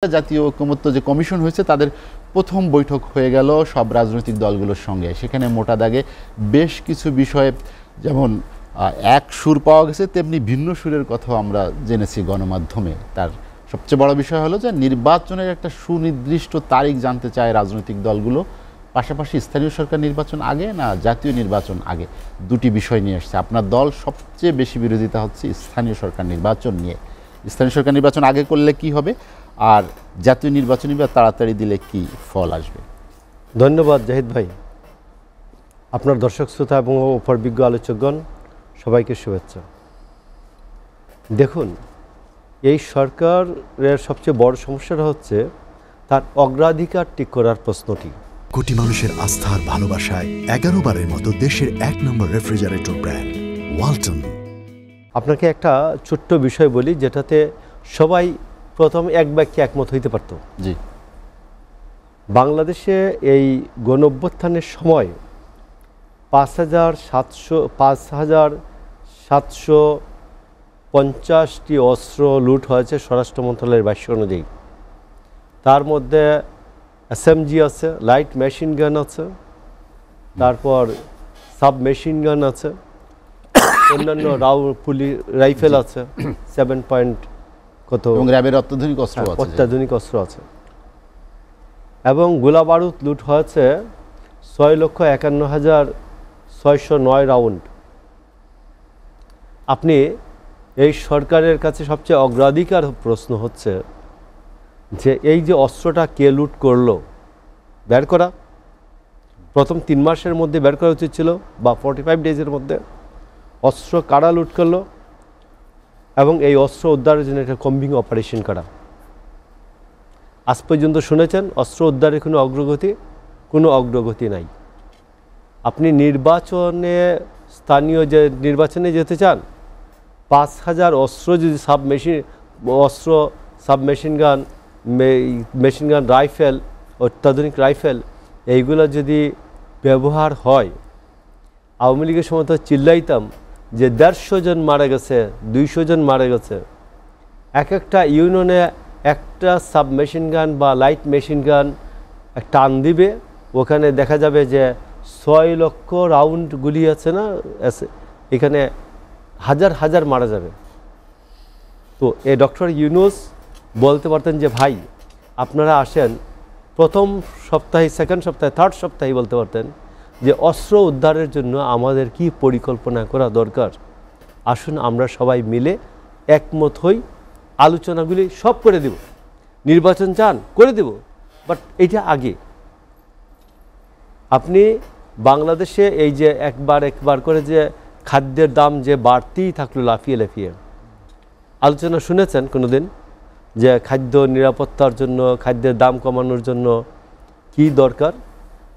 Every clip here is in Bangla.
জাতীয় ঐকমত্য যে কমিশন হয়েছে তাদের প্রথম বৈঠক হয়ে গেল সব রাজনৈতিক দলগুলোর সঙ্গে। সেখানে মোটা দাগে বেশ কিছু বিষয়ে যেমন এক সুর পাওয়া গেছে, তেমনি ভিন্ন সুরের কথাও আমরা জেনেছি গণমাধ্যমে। তার সবচেয়ে বড় বিষয় হলো যে নির্বাচনের একটা সুনির্দিষ্ট তারিখ জানতে চায় রাজনৈতিক দলগুলো। পাশাপাশি স্থানীয় সরকার নির্বাচন আগে না জাতীয় নির্বাচন আগে, দুটি বিষয় নিয়ে আসছে। আপনার দল সবচেয়ে বেশি বিরোধিতা হচ্ছে স্থানীয় সরকার নির্বাচন নিয়ে। স্থানীয় সরকার নির্বাচন আগে করলে কি হবে, আর জাতীয় নির্বাচনী বা তাড়াতাড়ি দিলে কি ফল আসবে? ধন্যবাদ জাহিদ ভাই, আপনার দর্শক শ্রোতা এবং অপর বিজ্ঞ আলোচকগণ সবাইকে শুভেচ্ছা। দেখুন, এই সরকারের সবচেয়ে বড় সমস্যাটা হচ্ছে তার অগ্রাধিকার ঠিক করার প্রশ্নটি। কোটি মানুষের আস্থার ভালোবাসায় 11 বারের মতো দেশের 1 নম্বর রেফ্রিজারেটর ব্র্যান্ড ওয়ালটন। আপনাকে একটা ছোট্ট বিষয় বলি, যেটাতে সবাই প্রথম এক বাক্যে একমত হইতে পারত। জি, বাংলাদেশে এই গণঅভ্যুত্থানের সময় 5,750টি অস্ত্র লুট হয়েছে স্বরাষ্ট্র মন্ত্রণালয়ের ভাষ্য অনুযায়ী। তার মধ্যে SMG আছে, লাইট মেশিন গান আছে, তারপর সাব মেশিন গান আছে, অন্যান্য রাইফেল আছে, 7 পয়েন্ট কত, এবং র্যাবের অত্যাধুনিক অস্ত্র আছে, অত্যাধুনিক অস্ত্র আছে। এবং গোলা বারুদ লুট হয়েছে 6,51,609 রাউন্ড। আপনি এই সরকারের কাছে সবচেয়ে অগ্রাধিকার প্রশ্ন হচ্ছে যে এই যে অস্ত্রটা কে লুট করলো বের করা। প্রথম 3 মাসের মধ্যে বের করা উচিত ছিল, বা 45 ডেজের মধ্যে। অস্ত্র কারা লুট করলো এবং এই অস্ত্র উদ্ধারের জন্য একটা কম্বিং অপারেশন করা। আজ পর্যন্ত শুনেছেন অস্ত্র উদ্ধারের কোনো অগ্রগতি নাই। আপনি স্থানীয় যে নির্বাচনে যেতে চান, 5,000 অস্ত্র যদি সাবমেশিন গান, মেশিন গান, রাইফেল, অত্যাধুনিক রাইফেল, এইগুলো যদি ব্যবহার হয়, আওয়ামী লীগের সময় তো চিল্লাইতাম যে 150 জন মারা গেছে, 200 জন মারা গেছে। এক একটা ইউনিয়নে একটা সাবমেশিন গান বা লাইট মেশিন গান টান দিবে, ওখানে দেখা যাবে যে 6 লক্ষ রাউন্ড গুলি আছে না, এখানে হাজার হাজার মারা যাবে। তো এই ডক্টর ইউনূস বলতে পারতেন যে ভাই আপনারা আসেন, প্রথম সপ্তাহে, সেকেন্ড সপ্তাহে, থার্ড সপ্তাহে বলতে পারতেন যে অস্ত্র উদ্ধারের জন্য আমাদের কি পরিকল্পনা করা দরকার, আসুন আমরা সবাই মিলে একমত হই, আলোচনাগুলি সব করে দেব, নির্বাচন চান করে দেব, বাট এইটা আগে। আপনি বাংলাদেশে এই যে একবার করে যে খাদ্যের দাম যে বাড়তেই থাকলো লাফিয়ে লাফিয়ে, আলোচনা শুনেছেন কোনোদিন যে খাদ্য নিরাপত্তার জন্য, খাদ্যের দাম কমানোর জন্য কি দরকার?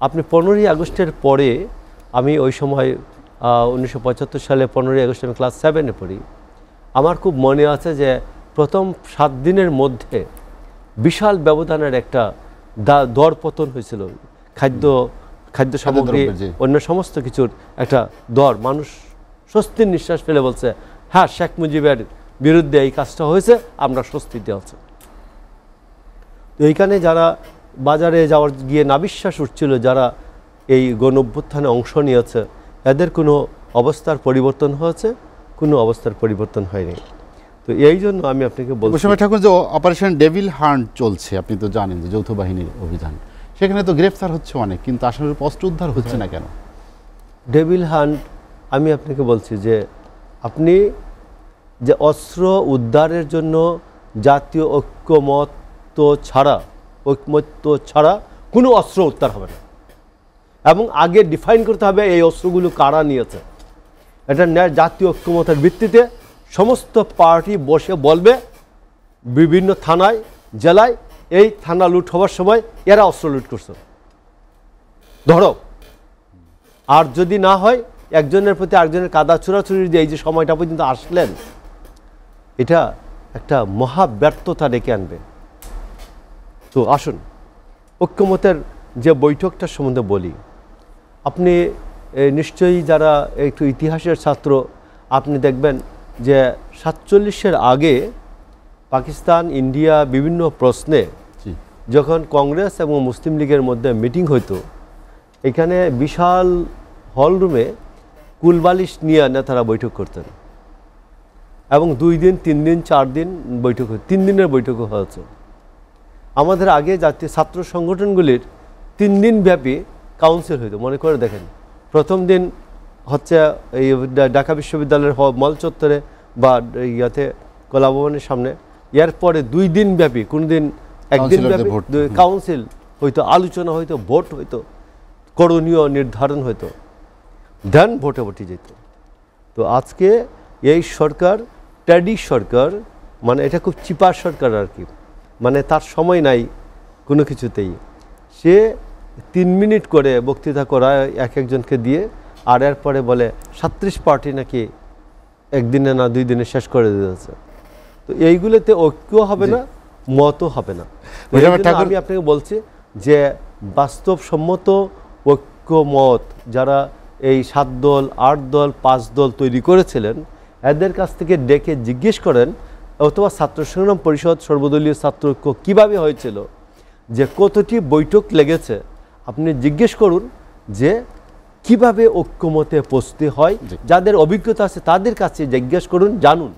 আপনি 15ই আগস্টের পরে, আমি ওই সময় 1975 সালে 15ই আগস্টে আমি ক্লাস 7-এ পড়ি। আমার খুব মনে আছে যে প্রথম 7 দিনের মধ্যে বিশাল ব্যবধানের একটা দর পতন হয়েছিল। খাদ্য সামগ্রী, অন্য সমস্ত কিছুর একটা দর, মানুষ স্বস্তির নিঃশ্বাস ফেলে বলছে হ্যাঁ, শেখ মুজিবের বিরুদ্ধে এই কাজটা হয়েছে, আমরা স্বস্তিতে আছি। তো এইখানে যারা বাজারে গিয়ে নাবিশ্বাস উঠছিল, যারা এই গণঅভ্যুত্থানে অংশ নিয়েছে, এদের কোনো অবস্থার পরিবর্তন হয়েছে? কোনো অবস্থার পরিবর্তন হয়নি। তো এই জন্য আমি আপনাকে বলছি, ঠাকুর, যে অপারেশন ডেভিল হান্ট চলছে, আপনি তো জানেন যে যৌথ বাহিনীর অভিযান, সেখানে তো গ্রেফতার হচ্ছে অনেক, কিন্তু আসলে অস্ত্র উদ্ধার হচ্ছে না কেন? ডেভিল হান্ট, আমি আপনাকে বলছি যে আপনি যে অস্ত্র উদ্ধারের জন্য জাতীয় ঐকমত্য ছাড়া কোনো অস্ত্র উদ্ধার হবে না, এবং আগে ডিফাইন করতে হবে এই অস্ত্রগুলো কারা নিয়েছে। এটা জাতীয় ঐকমত্যের ভিত্তিতে সমস্ত পার্টি বসে বলবে বিভিন্ন থানায়, জেলায়, এই থানা লুট হওয়ার সময় এরা অস্ত্র লুট করছে, ধরো। আর যদি না হয়, একজনের প্রতি আরেকজনের কাদা ছোড়াছুড়ি দিয়ে এই যে সময়টা পর্যন্ত আসলেন, এটা একটা মহা ব্যর্থতা ডেকে আনবে। তো আসুন ঐকমত্যের যে বৈঠকটার সম্বন্ধে বলি। আপনি নিশ্চয়ই যারা একটু ইতিহাসের ছাত্র, আপনি দেখবেন যে 47-এর আগে পাকিস্তান ইন্ডিয়া বিভিন্ন প্রশ্নে জি যখন কংগ্রেস এবং মুসলিম লীগের মধ্যে মিটিং হইতো, এখানে বিশাল হল রুমে কুলবালিশ নিয়ে নেতারা বৈঠক করতেন এবং 2 দিন 3 দিন 4 দিন বৈঠক 3 দিনের বৈঠকও হয়েছে। আমাদের আগে জাতীয় ছাত্র সংগঠনগুলির 3 দিন ব্যাপী কাউন্সিল হইতো। মনে করে দেখেন, প্রথম দিন হচ্ছে এই ঢাকা বিশ্ববিদ্যালয়ের মল চত্বরে বা ইয়াতে কলাভবনের সামনে, এরপরে 2 দিন ব্যাপী কোন দিন একদিন ব্যাপী কাউন্সিল হইতো, আলোচনা হইতো, ভোট হইতো, করণীয় নির্ধারণ হইতো, দেন ভোটে যেত। তো আজকে এই সরকার ট্যাডি সরকার, মানে এটা খুব চিপার সরকার আর কি, মানে তার সময় নাই কোনো কিছুতেই। সে 3 মিনিট করে বক্তৃতা করায় একজনকে দিয়ে, আর এরপরে বলে 37 পার্টি নাকি একদিনে না 2 দিনে শেষ করে দিয়েছে। তো এইগুলোতে ঐক্য হবে না, মতও হবে না। আমি আপনাকে বলছি যে বাস্তবসম্মত ঐক্য মত যারা এই 7 দল 8 দল 5 দল তৈরি করেছিলেন, এদের কাছ থেকে ডেকে জিজ্ঞেস করেন, অথবা ছাত্র সংগ্রাম পরিষদ সর্বদলীয় ছাত্র ঐক্য কীভাবে হয়েছিল, যে কতটি বৈঠক লেগেছে, আপনি জিজ্ঞেস করুন যে কিভাবে ঐক্যমতে পৌঁছতে হয়। যাদের অভিজ্ঞতা আছে তাদের কাছে জিজ্ঞেস করুন, জানুন।